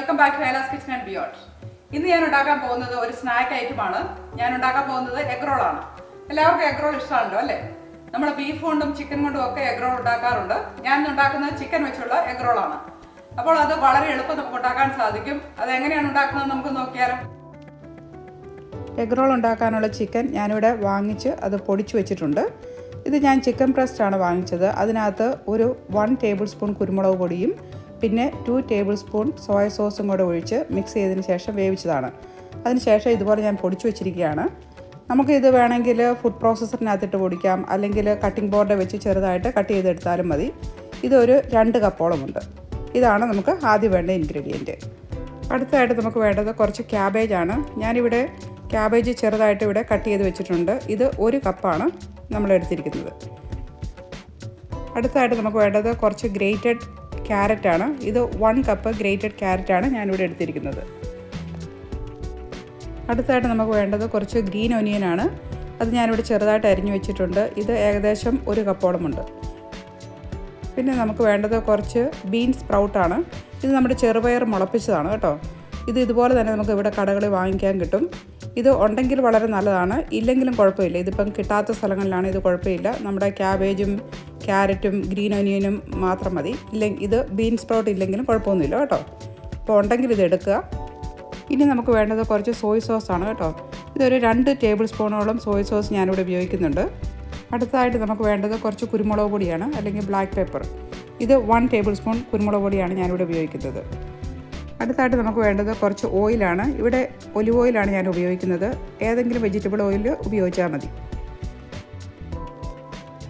Welcome back to Aila's kitchen and beyond. ഇന്ന് ഞാൻ ഉണ്ടാക്കാൻ പോകുന്നത് ഒരു സ്നാക്ക് ഐറ്റമാണ്. ഞാൻ ഉണ്ടാക്കാൻ പോകുന്നത് എഗ് റോളാണ്. എല്ലാവർക്കും എഗ് റോൾ ഇഷ്ടമാണല്ലോ അല്ലേ? നമ്മൾ ബീഫ് കൊണ്ടും ചിക്കൻ കൊണ്ടും ഒക്കെ എഗ് റോൾ ഉണ്ടാക്കാറുണ്ട്. ഞാൻ ഉണ്ടാക്കുന്നത് ചിക്കൻ വെച്ചുള്ള എഗ് റോളാണ്. അപ്പോൾ അത് വളരെ എളുപ്പം നമുക്ക് ഉണ്ടാക്കാൻ സാധിക്കും. അത് എങ്ങനെയാണ് ഉണ്ടാക്കുന്നത് നമുക്ക് നോക്കിയാലോ. എഗ് റോൾ ഉണ്ടാക്കാനുള്ള ചിക്കൻ ഞാനിവിടെ വാങ്ങിച്ച് അത് പൊടിച്ചു വെച്ചിട്ടുണ്ട്. ഇത് ഞാൻ ചിക്കൻ ബ്രസ്റ്റാണ് വാങ്ങിച്ചത്. അതിനകത്ത് ഒരു 1 ടേബിൾ സ്പൂൺ കുരുമുളക് പൊടിയും പിന്നെ 2 ടേബിൾ സ്പൂൺ സോയ സോസും കൂടെ ഒഴിച്ച് മിക്സ് ചെയ്തതിന് ശേഷം വേവിച്ചതാണ്. അതിനുശേഷം ഇതുപോലെ ഞാൻ പൊടിച്ചു വെച്ചിരിക്കുകയാണ്. നമുക്കിത് വേണമെങ്കിൽ ഫുഡ് പ്രോസസ്സറിനകത്തിട്ട് പൊടിക്കാം, അല്ലെങ്കിൽ കട്ടിംഗ് ബോർഡ് വെച്ച് ചെറുതായിട്ട് കട്ട് ചെയ്തെടുത്താലും മതി. ഇതൊരു 2 കപ്പോളമുണ്ട്. ഇതാണ് നമുക്ക് ആദ്യം വേണ്ട ഇൻഗ്രീഡിയൻറ്റ്. അടുത്തതായിട്ട് നമുക്ക് വേണ്ടത് കുറച്ച് ക്യാബേജാണ്. ഞാനിവിടെ ക്യാബേജ് ചെറുതായിട്ട് ഇവിടെ കട്ട് ചെയ്ത് വെച്ചിട്ടുണ്ട്. ഇത് 1 കപ്പാണ് നമ്മൾ എടുത്തിരിക്കുന്നത്. അടുത്തതായിട്ട് നമുക്ക് വേണ്ടത് കുറച്ച് ഗ്രേറ്റഡ് ക്യാരറ്റാണ്. ഇത് 1 കപ്പ് ഗ്രേറ്റഡ് ക്യാരറ്റാണ് ഞാനിവിടെ എടുത്തിരിക്കുന്നത്. അടുത്തതായിട്ട് നമുക്ക് വേണ്ടത് കുറച്ച് ഗ്രീൻ ഒനിയനാണ്. അത് ഞാനിവിടെ ചെറുതായിട്ട് അരിഞ്ഞു വെച്ചിട്ടുണ്ട്. ഇത് ഏകദേശം 1 കപ്പോളമുണ്ട്. പിന്നെ നമുക്ക് വേണ്ടത് കുറച്ച് ബീൻസ് സ്പ്രൗട്ടാണ്. ഇത് നമ്മുടെ ചെറുപയർ മുളപ്പിച്ചതാണ് കേട്ടോ. ഇത് ഇതുപോലെ തന്നെ നമുക്ക് ഇവിടെ കടകളിൽ വാങ്ങിക്കാൻ കിട്ടും. ഇത് ഉണ്ടെങ്കിൽ വളരെ നല്ലതാണ്, ഇല്ലെങ്കിലും കുഴപ്പമില്ല. ഇതിപ്പം കിട്ടാത്ത സ്ഥലങ്ങളിലാണ് ഇത് കുഴപ്പമില്ല. നമ്മുടെ ക്യാബേജും ക്യാരറ്റും ഗ്രീൻ ഒനിയനും മാത്രം മതി. ഇത് ബീൻസ് സ്പ്രൗട്ട് ഇല്ലെങ്കിലും കുഴപ്പമൊന്നുമില്ല കേട്ടോ. അപ്പോൾ ഉണ്ടെങ്കിൽ ഇത് എടുക്കുക. ഇനി നമുക്ക് വേണ്ടത് കുറച്ച് സോയ് സോസാണ് കേട്ടോ. ഇതൊരു 2 ടേബിൾ സ്പൂണോളം സോയ് സോസ് ഞാനിവിടെ ഉപയോഗിക്കുന്നുണ്ട്. അടുത്തതായിട്ട് നമുക്ക് വേണ്ടത് കുറച്ച് കുരുമുളക് പൊടിയാണ്, അല്ലെങ്കിൽ ബ്ലാക്ക് പെപ്പർ. ഇത് 1 ടേബിൾ സ്പൂൺ കുരുമുളക് പൊടിയാണ് ഞാനിവിടെ ഉപയോഗിക്കുന്നത്. അടുത്തായിട്ട് നമുക്ക് വേണ്ടത് കുറച്ച് ഓയിലാണ്. ഇവിടെ ഒലിവ് ഓയിലാണ് ഞാൻ ഉപയോഗിക്കുന്നത്. ഏതെങ്കിലും വെജിറ്റബിൾ ഓയിൽ ഉപയോഗിച്ചാൽ മതി.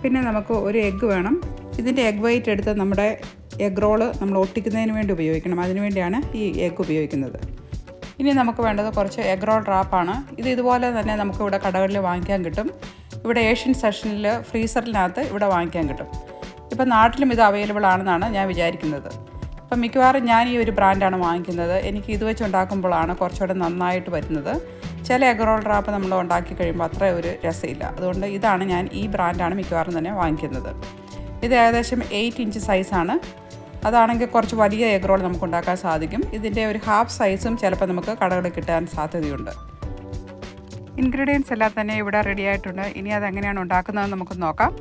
പിന്നെ നമുക്ക് ഒരു എഗ്ഗ് വേണം. ഇതിൻ്റെ എഗ് വൈറ്റ് എടുത്ത് നമ്മുടെ എഗ് റോള് നമ്മൾ ഒട്ടിക്കുന്നതിന് വേണ്ടി ഉപയോഗിക്കണം. അതിനുവേണ്ടിയാണ് ഈ എഗ്ഗ് ഉപയോഗിക്കുന്നത്. ഇനി നമുക്ക് വേണ്ടത് കുറച്ച് എഗ് റോൾ റാപ്പാണ്. ഇത് ഇതുപോലെ തന്നെ നമുക്ക് ഇവിടെ കടകളിൽ വാങ്ങിക്കാൻ കിട്ടും. ഇവിടെ ഏഷ്യൻ സെക്ഷനിൽ ഫ്രീസറിനകത്ത് ഇവിടെ വാങ്ങിക്കാൻ കിട്ടും. ഇപ്പം നാട്ടിലും ഇത് അവൈലബിൾ ആണെന്നാണ് ഞാൻ വിചാരിക്കുന്നത്. അപ്പം മിക്കവാറും ഞാൻ ഈ ഒരു ബ്രാൻഡാണ് വാങ്ങിക്കുന്നത്. എനിക്ക് ഇത് വെച്ച് ഉണ്ടാക്കുമ്പോഴാണ് കുറച്ചുകൂടെ നന്നായിട്ട് വരുന്നത്. ചില എഗ് റോൾ റാപ്പ് നമ്മൾ ഉണ്ടാക്കി കഴിയുമ്പോൾ അത്ര ഒരു രസമില്ല. അതുകൊണ്ട് ഇതാണ് ഞാൻ ഈ ബ്രാൻഡാണ് മിക്കവാറും തന്നെ വാങ്ങിക്കുന്നത്. ഇത് ഏകദേശം 8 ഇഞ്ച് സൈസാണ്. അതാണെങ്കിൽ കുറച്ച് വലിയ എഗ് റോൾ നമുക്ക് ഉണ്ടാക്കാൻ സാധിക്കും. ഇതിൻ്റെ ഒരു ഹാഫ് സൈസും ചിലപ്പോൾ നമുക്ക് കടകളിൽ കിട്ടാൻ സാധ്യതയുണ്ട്. ഇൻഗ്രീഡിയൻസ് എല്ലാം തന്നെ ഇവിടെ റെഡി ആയിട്ടുണ്ട്. ഇനി അതെങ്ങനെയാണ് ഉണ്ടാക്കുന്നതെന്ന് നമുക്ക് നോക്കാം.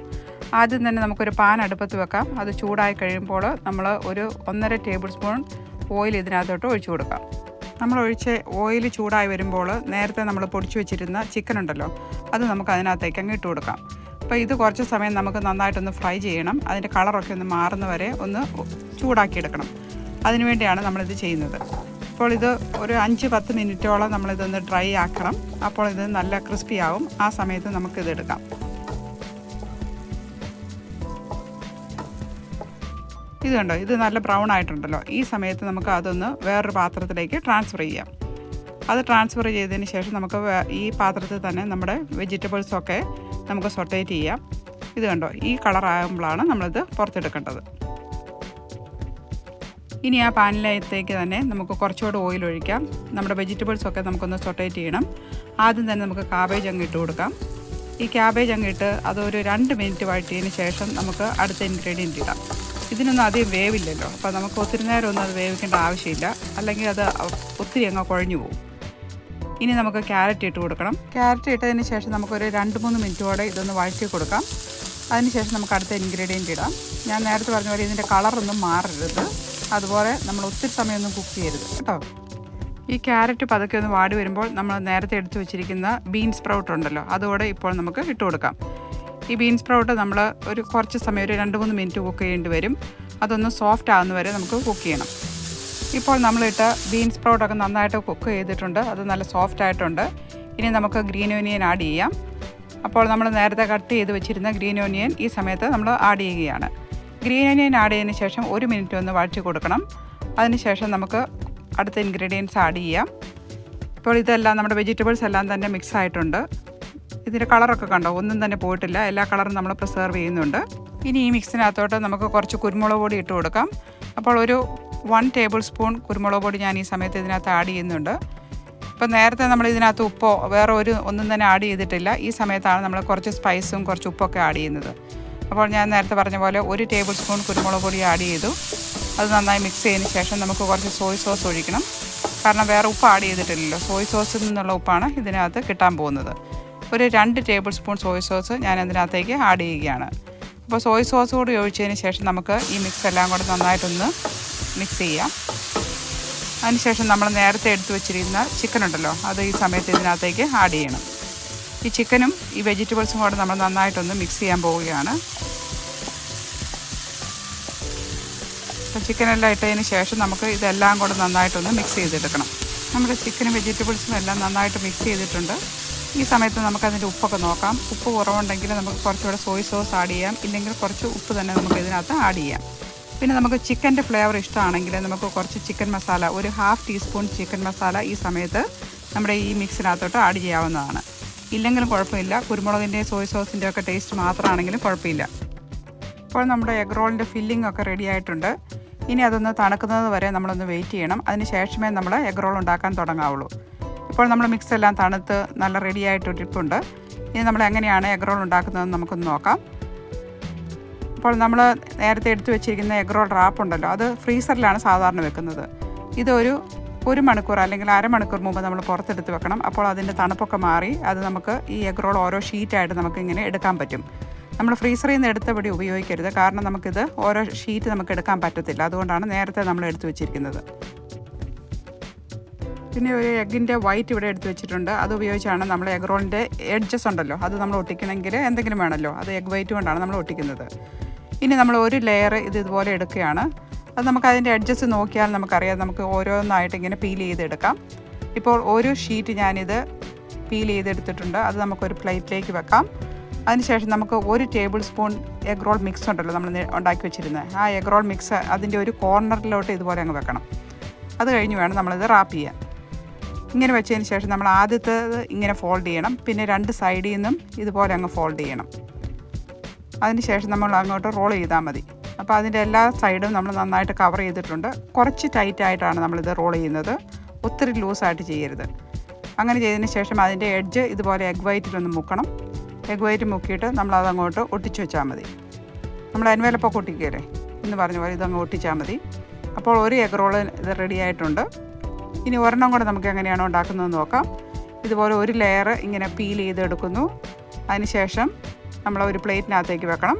ആദ്യം തന്നെ നമുക്കൊരു പാൻ അടുപ്പത്ത് വെക്കാം. അത് ചൂടായി കഴിയുമ്പോൾ നമ്മൾ ഒരു 1.5 ടേബിൾ സ്പൂൺ ഓയിൽ ഇതിനകത്തോട്ട് ഒഴിച്ചു കൊടുക്കാം. നമ്മൾ ഒഴിച്ച ഓയിൽ ചൂടായി വരുമ്പോൾ നേരത്തെ നമ്മൾ പൊടിച്ചു വെച്ചിരുന്ന ചിക്കൻ ഉണ്ടല്ലോ, അത് നമുക്ക് അതിനകത്തേക്ക് അങ്ങ് ഇട്ട് കൊടുക്കാം. അപ്പോൾ ഇത് കുറച്ച് സമയം നമുക്ക് നന്നായിട്ടൊന്ന് ഫ്രൈ ചെയ്യണം. അതിൻ്റെ കളറൊക്കെ ഒന്ന് മാറുന്ന വരെ ഒന്ന് ചൂടാക്കിയെടുക്കണം. അതിനുവേണ്ടിയാണ് നമ്മളിത് ചെയ്യുന്നത്. അപ്പോൾ ഇത് ഒരു 5-10 മിനിറ്റോളം നമ്മളിതൊന്ന് ഡ്രൈ ആക്കണം. അപ്പോൾ ഇത് നല്ല ക്രിസ്പി ആവും. ആ സമയത്ത് നമുക്കിത് എടുക്കാം. ഇത് കണ്ടോ, ഇത് നല്ല ബ്രൗൺ ആയിട്ടുണ്ടല്ലോ. ഈ സമയത്ത് നമുക്ക് അതൊന്ന് വേറൊരു പാത്രത്തിലേക്ക് ട്രാൻസ്ഫർ ചെയ്യാം. അത് ട്രാൻസ്ഫർ ചെയ്തതിന് ശേഷം നമുക്ക് ഈ പാത്രത്തിൽ തന്നെ നമ്മുടെ വെജിറ്റബിൾസൊക്കെ നമുക്ക് സൊട്ടേറ്റ് ചെയ്യാം. ഇത് കണ്ടോ, ഈ കളറാകുമ്പോഴാണ് നമ്മളിത് പുറത്തെടുക്കേണ്ടത്. ഇനി ആ പാനിലേക്ക് തന്നെ നമുക്ക് കുറച്ചുകൂടെ ഓയിൽ ഒഴിക്കാം. നമ്മുടെ വെജിറ്റബിൾസൊക്കെ നമുക്കൊന്ന് സൊട്ടേറ്റ് ചെയ്യണം. ആദ്യം തന്നെ നമുക്ക് കാബേജ് അങ്ങ് ഇട്ട് കൊടുക്കാം. ഈ ക്യാബേജ് അങ്ങ് ഇട്ട് അതൊരു 2 മിനിറ്റ് വഴറ്റിയതിന് ശേഷം നമുക്ക് അടുത്ത ഇൻഗ്രീഡിയൻറ്റ് ഇടാം. ഇതിനൊന്നും അധികം വേവില്ലല്ലോ, അപ്പോൾ നമുക്ക് ഒത്തിരി നേരം ഒന്നും അത് വേവിക്കേണ്ട ആവശ്യമില്ല, അല്ലെങ്കിൽ അത് ഒത്തിരി അങ്ങ് കുഴഞ്ഞു പോകും. ഇനി നമുക്ക് ക്യാരറ്റ് ഇട്ട് കൊടുക്കണം. ക്യാരറ്റ് ഇട്ടതിന് ശേഷം നമുക്കൊരു 2-3 മിനിറ്റോടെ ഇതൊന്ന് വഴറ്റി കൊടുക്കാം. അതിനുശേഷം നമുക്ക് അടുത്ത ഇൻഗ്രീഡിയൻറ്റ് ഇടാം. ഞാൻ നേരത്തെ പറഞ്ഞ പോലെ ഇതിൻ്റെ കളറൊന്നും മാറരുത്. അതുപോലെ നമ്മൾ ഒത്തിരി സമയമൊന്നും കുക്ക് ചെയ്യരുത് കേട്ടോ. ഈ ക്യാരറ്റ് പതുക്കെ ഒന്ന് വാടി വരുമ്പോൾ നമ്മൾ നേരത്തെ എടുത്തു വെച്ചിരിക്കുന്ന ബീൻസ് സ്പ്രൗട്ട് ഉണ്ടല്ലോ, അതുകൂടെ ഇപ്പോൾ നമുക്ക് ഇട്ട് കൊടുക്കാം. ഈ ബീൻസ് സ്പ്രൗട്ട് നമ്മൾ ഒരു കുറച്ച് സമയം ഒരു 2-3 മിനിറ്റ് കുക്ക് ചെയ്യേണ്ടി വരും. അതൊന്ന് സോഫ്റ്റ് ആകുന്ന വരെ നമുക്ക് കുക്ക് ചെയ്യണം. ഇപ്പോൾ നമ്മളിട്ട് ബീൻസ് സ്പ്രൗട്ടൊക്കെ നന്നായിട്ട് കുക്ക് ചെയ്തിട്ടുണ്ട്. അത് നല്ല സോഫ്റ്റ് ആയിട്ടുണ്ട്. ഇനി നമുക്ക് ഗ്രീൻ ഒനിയൻ ആഡ് ചെയ്യാം. അപ്പോൾ നമ്മൾ നേരത്തെ കട്ട് ചെയ്ത് വെച്ചിരുന്ന ഗ്രീൻ ഒനിയൻ ഈ സമയത്ത് നമ്മൾ ആഡ് ചെയ്യുകയാണ്. ഗ്രീൻ ഒനിയൻ ആഡ് ചെയ്തതിന് ശേഷം 1 മിനിറ്റ് ഒന്ന് വഴറ്റി കൊടുക്കണം. അതിനുശേഷം നമുക്ക് അടുത്ത ഇൻഗ്രീഡിയൻസ് ആഡ് ചെയ്യാം. ഇപ്പോൾ ഇതെല്ലാം നമ്മുടെ വെജിറ്റബിൾസ് എല്ലാം തന്നെ മിക്സ് ആയിട്ടുണ്ട്. ഇതിൻ്റെ കളറൊക്കെ കണ്ടോ, ഒന്നും തന്നെ പോയിട്ടില്ല. എല്ലാ കളറും നമ്മൾ പ്രിസർവ് ചെയ്യുന്നുണ്ട്. ഇനി ഈ മിക്സിനകത്തോട്ട് നമുക്ക് കുറച്ച് കുരുമുളക് പൊടി ഇട്ട് കൊടുക്കാം. അപ്പോൾ ഒരു 1 ടേബിൾ സ്പൂൺ കുരുമുളക് പൊടി ഞാൻ ഈ സമയത്ത് ഇതിനകത്ത് ആഡ് ചെയ്യുന്നുണ്ട്. ഇപ്പോൾ നേരത്തെ നമ്മൾ ഇതിനകത്ത് ഉപ്പോ വേറെ ഒന്നും തന്നെ ആഡ് ചെയ്തിട്ടില്ല. ഈ സമയത്താണ് നമ്മൾ കുറച്ച് സ്പൈസും കുറച്ച് ഉപ്പൊക്കെ ആഡ് ചെയ്യുന്നത്. അപ്പോൾ ഞാൻ നേരത്തെ പറഞ്ഞ പോലെ 1 ടേബിൾ സ്പൂൺ കുരുമുളക് പൊടി ആഡ് ചെയ്തു. അത് നന്നായി മിക്സ് ചെയ്തതിന് ശേഷം നമുക്ക് കുറച്ച് സോയ് സോസ് ഒഴിക്കണം. കാരണം വേറെ ഉപ്പ് ആഡ് ചെയ്തിട്ടില്ലല്ലോ. സോയ് സോസിൽ നിന്നുള്ള ഉപ്പാണ് ഇതിനകത്ത് കിട്ടാൻ പോകുന്നത്. ഒരു 2 ടേബിൾ സ്പൂൺ സോയ് സോസ് ഞാൻ അതിനകത്തേക്ക് ആഡ് ചെയ്യുകയാണ്. അപ്പോൾ സോയ് സോസ് കൂടി ഒഴിച്ചതിന് ശേഷം നമുക്ക് ഈ മിക്സ് എല്ലാം കൂടെ നന്നായിട്ടൊന്ന് മിക്സ് ചെയ്യാം. അതിനുശേഷം നമ്മൾ നേരത്തെ എടുത്തു വെച്ചിരിക്കുന്ന ചിക്കൻ ഉണ്ടല്ലോ, അത് ഈ സമയത്ത് ഇതിനകത്തേക്ക് ആഡ് ചെയ്യണം. ഈ ചിക്കനും ഈ വെജിറ്റബിൾസും കൂടെ നമ്മൾ നന്നായിട്ടൊന്ന് മിക്സ് ചെയ്യാൻ പോവുകയാണ്. അപ്പോൾ ചിക്കനെല്ലാം ഇട്ടതിന് ശേഷം നമുക്ക് ഇതെല്ലാം കൂടെ നന്നായിട്ടൊന്ന് മിക്സ് ചെയ്തെടുക്കണം. നമ്മുടെ ചിക്കനും വെജിറ്റബിൾസും എല്ലാം നന്നായിട്ട് മിക്സ് ചെയ്തിട്ടുണ്ട്. ഈ സമയത്ത് നമുക്കതിൻ്റെ ഉപ്പൊക്കെ നോക്കാം. ഉപ്പ് കുറവുണ്ടെങ്കിൽ നമുക്ക് കുറച്ചുകൂടെ സോയ് സോസ് ആഡ് ചെയ്യാം, ഇല്ലെങ്കിൽ കുറച്ച് ഉപ്പ് തന്നെ നമുക്ക് ഇതിനകത്ത് ആഡ് ചെയ്യാം. പിന്നെ നമുക്ക് ചിക്കൻ്റെ ഫ്ലേവർ ഇഷ്ടമാണെങ്കിൽ നമുക്ക് കുറച്ച് ചിക്കൻ മസാല, ഒരു 1/2 ടീസ്പൂൺ ചിക്കൻ മസാല ഈ സമയത്ത് നമ്മുടെ ഈ മിക്സിനകത്തോട്ട് ആഡ് ചെയ്യാവുന്നതാണ്. ഇല്ലെങ്കിലും കുഴപ്പമില്ല. കുരുമുളകിൻ്റെയും സോയ് സോസിൻ്റെ ഒക്കെ ടേസ്റ്റ് മാത്രമാണെങ്കിലും കുഴപ്പമില്ല. ഇപ്പോൾ നമ്മുടെ എഗ് റോളിൻ്റെ ഫില്ലിംഗ് ഒക്കെ റെഡി ആയിട്ടുണ്ട്. ഇനി അതൊന്ന് തണുക്കുന്നത് വരെ നമ്മളൊന്ന് വെയിറ്റ് ചെയ്യണം. അതിന് ശേഷമേ നമ്മൾ എഗ് റോൾ ഉണ്ടാക്കാൻ തുടങ്ങാവുള്ളൂ. ഇപ്പോൾ നമ്മൾ മിക്സ് എല്ലാം തണുത്ത് നല്ല റെഡി ആയിട്ടിരിപ്പുണ്ട്. ഇനി നമ്മൾ എങ്ങനെയാണ് എഗ് റോൾ ഉണ്ടാക്കുന്നതെന്ന് നമുക്കൊന്ന് നോക്കാം. അപ്പോൾ നമ്മൾ നേരത്തെ എടുത്തു വെച്ചിരിക്കുന്ന എഗ് റോൾ റാപ്പ് ഉണ്ടല്ലോ, അത് ഫ്രീസറിലാണ് സാധാരണ വെക്കുന്നത്. ഇതൊരു 1 മണിക്കൂർ അല്ലെങ്കിൽ അരമണിക്കൂർ മുമ്പ് നമ്മൾ പുറത്തെടുത്ത് വെക്കണം. അപ്പോൾ അതിൻ്റെ തണുപ്പൊക്കെ മാറി അത് നമുക്ക് ഈ എഗ് റോൾ ഓരോ ഷീറ്റായിട്ട് നമുക്കിങ്ങനെ എടുക്കാൻ പറ്റും. നമ്മൾ ഫ്രീസറിൽ നിന്ന് എടുത്തപടി ഉപയോഗിക്കരുത്. കാരണം നമുക്കിത് ഓരോ ഷീറ്റ് നമുക്ക് എടുക്കാൻ പറ്റത്തില്ല. അതുകൊണ്ടാണ് നേരത്തെ നമ്മൾ എടുത്തു വെച്ചിരിക്കുന്നത്. പിന്നെ ഒരു എഗ്ഗിൻ്റെ വൈറ്റ് ഇവിടെ എടുത്ത് വെച്ചിട്ടുണ്ട്. അത് ഉപയോഗിച്ചാണ് നമ്മൾ എഗ് റോളിൻ്റെ എഡ്ജസ് ഉണ്ടല്ലോ, അത് നമ്മൾ ഒട്ടിക്കണമെങ്കിൽ എന്തെങ്കിലും വേണമല്ലോ, അത് എഗ് വൈറ്റ് കൊണ്ടാണ് നമ്മൾ ഒട്ടിക്കുന്നത്. ഇനി നമ്മൾ ഒരു ലെയർ ഇതുപോലെ എടുക്കുകയാണ്. അത് നമുക്ക് അതിൻ്റെ എഡ്ജസ് നോക്കിയാൽ നമുക്കറിയാം. നമുക്ക് ഓരോന്നായിട്ട് ഇങ്ങനെ പീൽ ചെയ്തെടുക്കാം. ഇപ്പോൾ ഒരു ഷീറ്റ് ഞാനിത് പീൽ ചെയ്തെടുത്തിട്ടുണ്ട്. അത് നമുക്കൊരു പ്ലേറ്റിലേക്ക് വെക്കാം. അതിനുശേഷം നമുക്ക് 1 table spoon egg role mix ഉണ്ടല്ലോ നമ്മൾ ഉണ്ടാക്കി വെച്ചിരുന്നത്, ആ എഗ് റോൾ മിക്സ് അതിൻ്റെ ഒരു കോർണറിലോട്ട് ഇതുപോലെ അങ്ങ് വെക്കണം. അത് കഴിഞ്ഞ് വേണം നമ്മളിത് റാപ്പ് ചെയ്യാൻ. ഇങ്ങനെ വെച്ചതിന് ശേഷം നമ്മൾ ആദ്യത്തേത് ഇങ്ങനെ ഫോൾഡ് ചെയ്യണം. പിന്നെ 2 സൈഡിൽ നിന്നും ഇതുപോലെ അങ്ങ് ഫോൾഡ് ചെയ്യണം. അതിന് ശേഷം നമ്മൾ അങ്ങോട്ട് റോൾ ചെയ്താൽ മതി. അപ്പോൾ അതിൻ്റെ എല്ലാ സൈഡും നമ്മൾ നന്നായിട്ട് കവർ ചെയ്തിട്ടുണ്ട്. കുറച്ച് ടൈറ്റായിട്ടാണ് നമ്മളിത് റോൾ ചെയ്യുന്നത്, ഒത്തിരി ലൂസായിട്ട് ചെയ്യരുത്. അങ്ങനെ ചെയ്തതിന് ശേഷം അതിൻ്റെ എഡ്ജ് ഇതുപോലെ എഗ് വൈറ്റിലൊന്ന് മുക്കണം. എഗ് വൈറ്റ് മുക്കിയിട്ട് നമ്മളതങ്ങോട്ട് ഒട്ടിച്ച് വെച്ചാൽ മതി. നമ്മൾ എൻവലപ്പൊക്കെ ഒട്ടിക്കുകയല്ലേ എന്ന് പറഞ്ഞ പോലെ ഇതങ്ങ് ഒട്ടിച്ചാൽ മതി. അപ്പോൾ ഒരു എഗ് റോൾ ഇത് റെഡി ആയിട്ടുണ്ട്. ഇനി ഒരെണ്ണം കൂടെ നമുക്ക് എങ്ങനെയാണോ ഉണ്ടാക്കുന്നതെന്ന് നോക്കാം. ഇതുപോലെ ഒരു ലെയർ ഇങ്ങനെ പീൽ ചെയ്തെടുക്കുന്നു. അതിന് ശേഷം നമ്മൾ ഒരു പ്ലേറ്റിനകത്തേക്ക് വെക്കണം.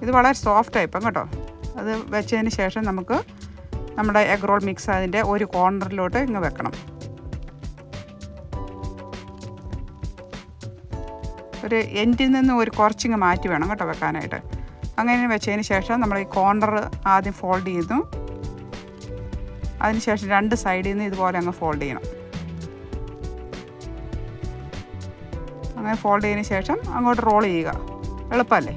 ഇത് വളരെ സോഫ്റ്റായി ഇപ്പം കേട്ടോ. അത് വെച്ചതിന് ശേഷം നമുക്ക് നമ്മുടെ എഗ് റോൾ മിക്സ് അതിൻ്റെ ഒരു കോർണറിലോട്ട് ഇങ്ങ് വെക്കണം. ഒരു എൻഡിൽ നിന്ന് ഒരു കുറച്ചിങ്ങ് മാറ്റി വേണം കേട്ടോ വെക്കാനായിട്ട്. അങ്ങനെ വെച്ചതിന് ശേഷം നമ്മൾ ഈ കോർണർ ആദ്യം ഫോൾഡ് ചെയ്യുന്നു. അതിനുശേഷം 2 സൈഡിൽ നിന്ന് ഇതുപോലെ അങ്ങ് ഫോൾഡ് ചെയ്യണം. അങ്ങനെ ഫോൾഡ് ചെയ്തതിന് ശേഷം അങ്ങോട്ട് റോൾ ചെയ്യുക. എളുപ്പമല്ലേ?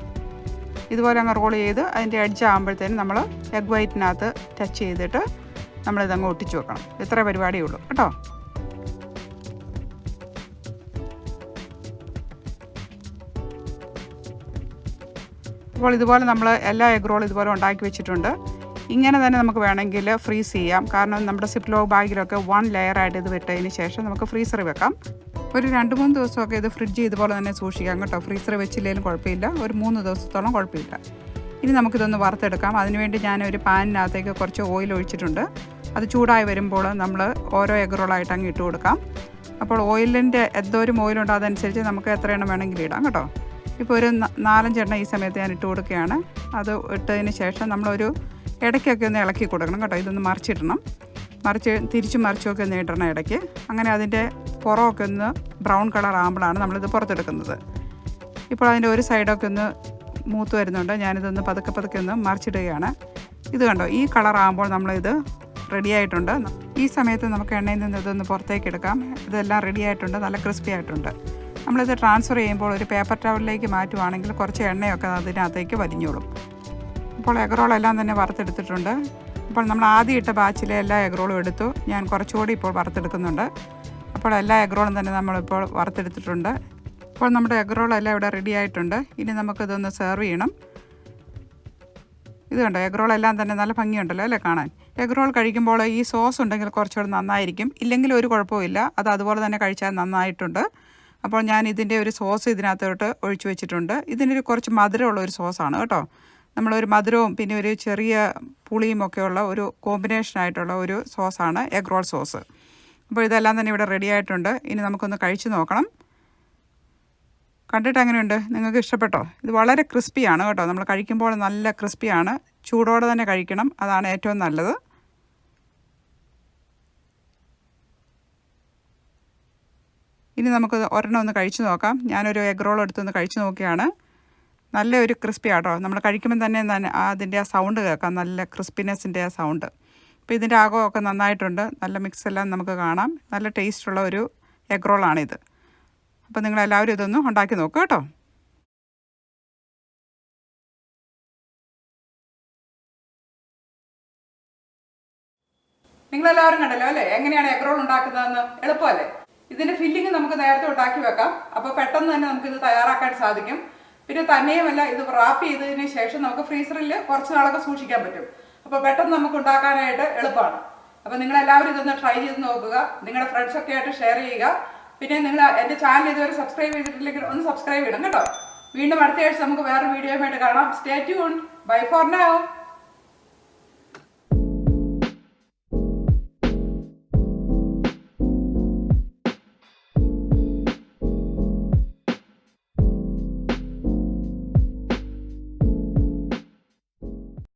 ഇതുപോലെ അങ്ങ് റോൾ ചെയ്ത് അതിൻ്റെ എഡ്ജ് ആകുമ്പോഴത്തേനും നമ്മൾ എഗ് വൈറ്റിനകത്ത് ടച്ച് ചെയ്തിട്ട് നമ്മളിതങ്ങ് ഒട്ടിച്ച് വെക്കണം. ഇത്ര പരിപാടിയേ ഉള്ളൂ കേട്ടോ. അപ്പോൾ ഇതുപോലെ നമ്മൾ എല്ലാ എഗ് റോളും ഇതുപോലെ ഉണ്ടാക്കി വെച്ചിട്ടുണ്ട്. ഇങ്ങനെ തന്നെ നമുക്ക് വേണമെങ്കിൽ ഫ്രീസ് ചെയ്യാം. കാരണം നമ്മുടെ സിപ്ലോ ബാഗിലൊക്കെ 1 ലെയറായിട്ട് ഇത് വിട്ടതിന് ശേഷം നമുക്ക് ഫ്രീസറിൽ വെക്കാം. ഒരു 2-3 ദിവസമൊക്കെ ഇത് ഫ്രിഡ്ജ് ഇതുപോലെ തന്നെ സൂക്ഷിക്കാം കേട്ടോ. ഫ്രീസറിൽ വെച്ചില്ലെങ്കിലും കുഴപ്പമില്ല. ഒരു 3 ദിവസത്തോളം കുഴപ്പമില്ല. ഇനി നമുക്കിതൊന്ന് വറുത്തെടുക്കാം. അതിനുവേണ്ടി ഞാനൊരു പാനിനകത്തേക്ക് കുറച്ച് ഓയിൽ ഒഴിച്ചിട്ടുണ്ട്. അത് ചൂടായി വരുമ്പോൾ നമ്മൾ ഓരോ എഗ് റോളായിട്ട് അങ്ങ് ഇട്ട് കൊടുക്കാം. അപ്പോൾ ഓയിലിൻ്റെ എന്തോരം ഓയിലുണ്ടോ അതനുസരിച്ച് നമുക്ക് എത്ര എണ്ണം വേണമെങ്കിലും ഇടാം കേട്ടോ. ഇപ്പോൾ ഒരു 4-5 എണ്ണം ഈ സമയത്ത് ഞാൻ ഇട്ട് കൊടുക്കുകയാണ്. അത് ഇട്ടതിന് ശേഷം നമ്മളൊരു ഇടയ്ക്കൊക്കെ ഒന്ന് ഇളക്കി കൊടുക്കണം കേട്ടോ. ഇതൊന്ന് മറിച്ചിടണം. തിരിച്ചും മറിച്ചുമൊക്കെ ഒന്ന് ഇടണം ഇടയ്ക്ക്. അങ്ങനെ അതിൻ്റെ പുറമൊക്കെ ഒന്ന് ബ്രൗൺ കളർ ആകുമ്പോഴാണ് നമ്മളിത് പുറത്തെടുക്കുന്നത്. ഇപ്പോൾ അതിൻ്റെ ഒരു സൈഡൊക്കെ ഒന്ന് മൂത്ത് വരുന്നുണ്ട്. ഞാനിതൊന്ന് പതുക്കെ ഒന്ന് മറിച്ചിടുകയാണ്. ഇത് കണ്ടോ, ഈ കളർ ആകുമ്പോൾ നമ്മളിത് റെഡി ആയിട്ടുണ്ട്. ഈ സമയത്ത് നമുക്ക് എണ്ണയിൽ നിന്ന് ഇതൊന്ന് പുറത്തേക്ക് എടുക്കാം. ഇതെല്ലാം റെഡി ആയിട്ടുണ്ട്, നല്ല ക്രിസ്പി ആയിട്ടുണ്ട്. നമ്മളിത് ട്രാൻസ്ഫർ ചെയ്യുമ്പോൾ ഒരു പേപ്പർ ടവലിലേക്ക് മാറ്റുവാണെങ്കിൽ കുറച്ച് എണ്ണയൊക്കെ അതിനകത്തേക്ക് വലിഞ്ഞോളും. അപ്പോൾ എഗ് റോളെല്ലാം തന്നെ വറുത്തെടുത്തിട്ടുണ്ട്. അപ്പോൾ നമ്മൾ ആദ്യം ഇട്ട ബാച്ചിലെ എല്ലാ എഗ് റോളും എടുത്തു. ഞാൻ കുറച്ചുകൂടി ഇപ്പോൾ വറുത്തെടുക്കുന്നുണ്ട്. അപ്പോൾ എല്ലാ എഗ് റോളും തന്നെ നമ്മളിപ്പോൾ വറുത്തെടുത്തിട്ടുണ്ട്. ഇപ്പോൾ നമ്മുടെ എഗ് റോളെല്ലാം ഇവിടെ റെഡി ആയിട്ടുണ്ട്. ഇനി നമുക്കിതൊന്ന് സെർവ് ചെയ്യണം. ഇത് കണ്ടോ, എഗ് റോളെല്ലാം തന്നെ നല്ല ഭംഗിയുണ്ടല്ലോ അല്ലേ കാണാൻ. എഗ് റോൾ കഴിക്കുമ്പോൾ ഈ സോസ് ഉണ്ടെങ്കിൽ കുറച്ചുകൂടി നന്നായിരിക്കും. ഇല്ലെങ്കിൽ ഒരു കുഴപ്പമില്ല, അത് അതുപോലെ തന്നെ കഴിച്ചാൽ നന്നായിട്ടുണ്ട്. അപ്പോൾ ഞാൻ ഇതിൻ്റെ ഒരു സോസ് ഇതിനകത്തോട്ട് ഒഴിച്ചു വെച്ചിട്ടുണ്ട്. ഇതിനൊരു കുറച്ച് മധുരമുള്ള ഒരു സോസാണ് കേട്ടോ. നമ്മളൊരു മധുരവും പിന്നെ ഒരു ചെറിയ പുളിയും ഒക്കെയുള്ള ഒരു കോമ്പിനേഷനായിട്ടുള്ള ഒരു സോസാണ് എഗ് റോൾ സോസ്. അപ്പോൾ ഇതെല്ലാം തന്നെ ഇവിടെ റെഡി ആയിട്ടുണ്ട്. ഇനി നമുക്കൊന്ന് കഴിച്ച് നോക്കണം. കണ്ടിട്ട് എങ്ങനെയുണ്ട്? നിങ്ങൾക്ക് ഇഷ്ടപ്പെട്ടോ? ഇത് വളരെ ക്രിസ്പിയാണ് കേട്ടോ. നമ്മൾ കഴിക്കുമ്പോൾ നല്ല ക്രിസ്പിയാണ്. ചൂടോടെ തന്നെ കഴിക്കണം, അതാണ് ഏറ്റവും നല്ലത്. ഇനി നമുക്ക് ഒരെണ്ണം ഒന്ന് കഴിച്ച് നോക്കാം. ഞാനൊരു എഗ് റോൾ എടുത്തൊന്ന് കഴിച്ച് നോക്കിയാണ്. നല്ലൊരു ക്രിസ്പി ആട്ടോ. നമ്മൾ കഴിക്കുമ്പോൾ തന്നെ അതിൻ്റെ ആ സൗണ്ട് കേൾക്കാം, നല്ല ക്രിസ്പിനെസ്സിൻ്റെ ആ സൗണ്ട്. അപ്പോൾ ഇതിൻ്റെ ആകമൊക്കെ നന്നായിട്ടുണ്ട്. നല്ല മിക്സ് എല്ലാം നമുക്ക് കാണാം. നല്ല ടേസ്റ്റുള്ള ഒരു എഗ് റോളാണിത്. അപ്പോൾ നിങ്ങളെല്ലാവരും ഇതൊന്ന് ഉണ്ടാക്കി നോക്കുക കേട്ടോ. നിങ്ങളെല്ലാവരും കണ്ടല്ലോ അല്ലേ എങ്ങനെയാണ് എഗ് റോൾ ഉണ്ടാക്കുന്നതെന്ന്? എളുപ്പമല്ലേ? ഇതിൻ്റെ ഫില്ലിങ് നമുക്ക് നേരത്തെ ഉണ്ടാക്കി വെക്കാം. അപ്പോൾ പെട്ടെന്ന് തന്നെ നമുക്കിത് തയ്യാറാക്കാൻ സാധിക്കും. പിന്നെ തന്നെയുമല്ല, ഇത് റാപ്പ് ചെയ്തതിന് ശേഷം നമുക്ക് ഫ്രീസറിൽ കുറച്ച് നാളൊക്കെ സൂക്ഷിക്കാൻ പറ്റും. അപ്പോൾ പെട്ടെന്ന് നമുക്ക് ഉണ്ടാക്കാനായിട്ട് എളുപ്പമാണ്. അപ്പോൾ നിങ്ങളെല്ലാവരും ഇതൊന്ന് ട്രൈ ചെയ്ത് നോക്കുക. നിങ്ങളുടെ ഫ്രണ്ട്സൊക്കെ ആയിട്ട് ഷെയർ ചെയ്യുക. പിന്നെ നിങ്ങൾ എൻ്റെ ചാനൽ ഇതുവരെ സബ്സ്ക്രൈബ് ചെയ്തിട്ടില്ലെങ്കിൽ ഒന്ന് സബ്സ്ക്രൈബ് ചെയ്യണം കേട്ടോ. വീണ്ടും അടുത്ത ആഴ്ച നമുക്ക് വേറൊരു വീഡിയോയുമായിട്ട് കാണാം. Stay tuned. Bye for now.